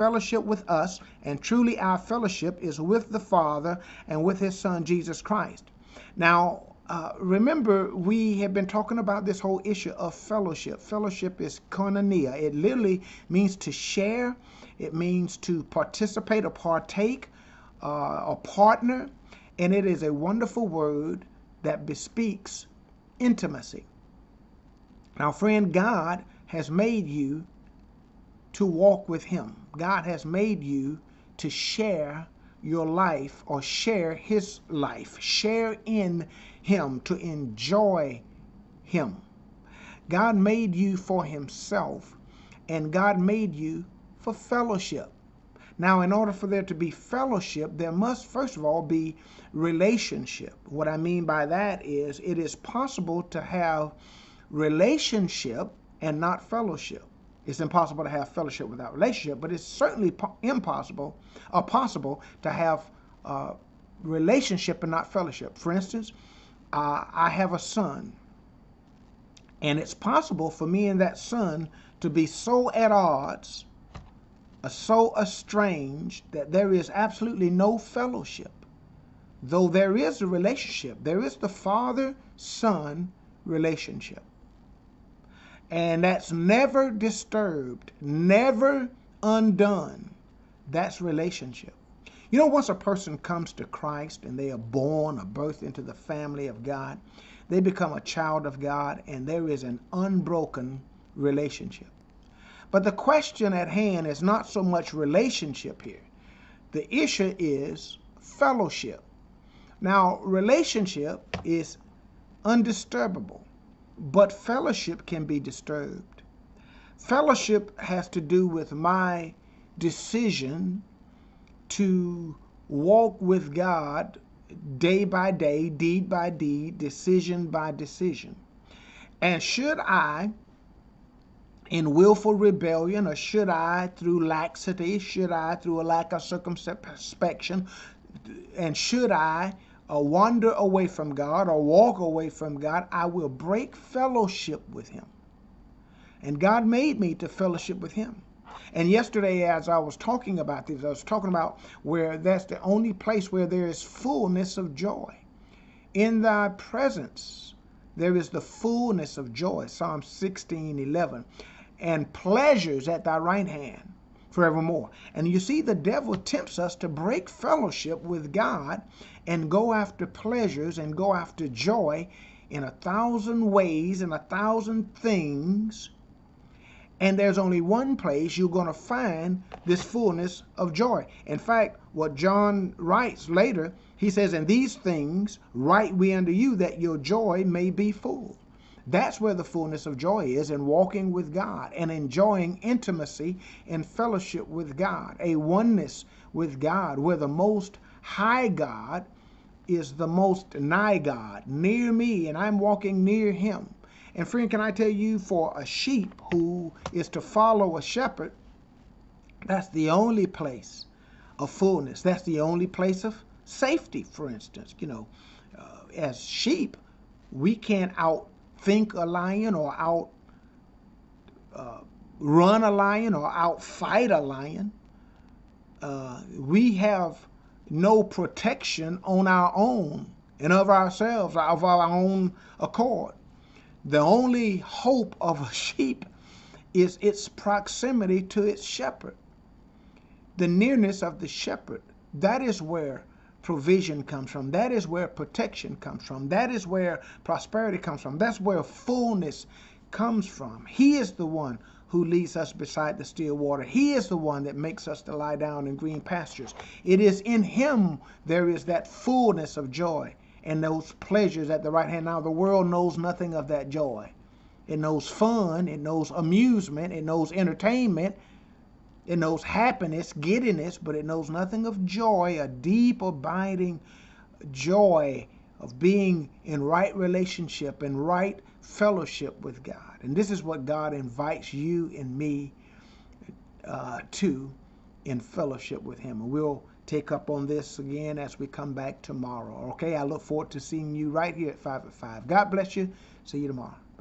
fellowship with us, and truly our fellowship is with the Father and with his Son, Jesus Christ. Now, remember, we have been talking about this whole issue of fellowship. Fellowship is koinonia. It literally means to share. It means to participate or partake, or partner. And it is a wonderful word that bespeaks intimacy. Now, friend, God has made you to walk with him. God has made you to share your life or share his life, share in him, to enjoy him. God made you for himself, and God made you for fellowship. Now, in order for there to be fellowship, there must first of all be relationship. What I mean by that is it is possible to have relationship and not fellowship. It's impossible to have fellowship without relationship, but it's certainly possible to have relationship and not fellowship. For instance, I have a son, and it's possible for me and that son to be so at odds, so estranged, that there is absolutely no fellowship. Though there is a relationship, there is the father-son relationship. And that's never disturbed, never undone. That's relationship. You know, once a person comes to Christ and they are born or birthed into the family of God, they become a child of God, and there is an unbroken relationship. But the question at hand is not so much relationship here. The issue is fellowship. Now, relationship is undisturbable, but fellowship can be disturbed. Fellowship has to do with my decision to walk with God day by day, deed by deed, decision by decision. And should I, in willful rebellion, or should I through laxity, should I through a lack of circumspection, and should I wander away from God or walk away from God, I will break fellowship with him. And God made me to fellowship with him. And yesterday, as I was talking about this, I was talking about where that's the only place where there is fullness of joy. In thy presence, there is the fullness of joy, Psalm 16:11, and pleasures at thy right hand forevermore. And you see, the devil tempts us to break fellowship with God and go after pleasures and go after joy in 1,000 ways and 1,000 things. And there's only one place you're going to find this fullness of joy. In fact, what John writes later, he says, "And these things write we unto you, that your joy may be full." That's where the fullness of joy is, in walking with God and enjoying intimacy and fellowship with God, a oneness with God, where the most high God is the most nigh God, near me, and I'm walking near him. And friend, can I tell you, for a sheep who is to follow a shepherd, that's the only place of fullness. That's the only place of safety, for instance. You know, as sheep, we can't outthink a lion or outrun a lion or outfight a lion. We have no protection on our own and of ourselves, of our own accord. The only hope of a sheep is its proximity to its shepherd. The nearness of the shepherd, that is where provision comes from. That is where protection comes from. That is where prosperity comes from. That's where fullness comes from. He is the one who leads us beside the still water. He is the one that makes us to lie down in green pastures. It is in him there is that fullness of joy and those pleasures at the right hand. Now, the world knows nothing of that joy. It knows fun, it knows amusement, it knows entertainment, it knows happiness, giddiness, but it knows nothing of joy, a deep, abiding joy of being in right relationship and right fellowship with God. And this is what God invites you and me to, in fellowship with him. And we'll take up on this again as we come back tomorrow. Okay, I look forward to seeing you right here at 5 at 5. God bless you. See you tomorrow.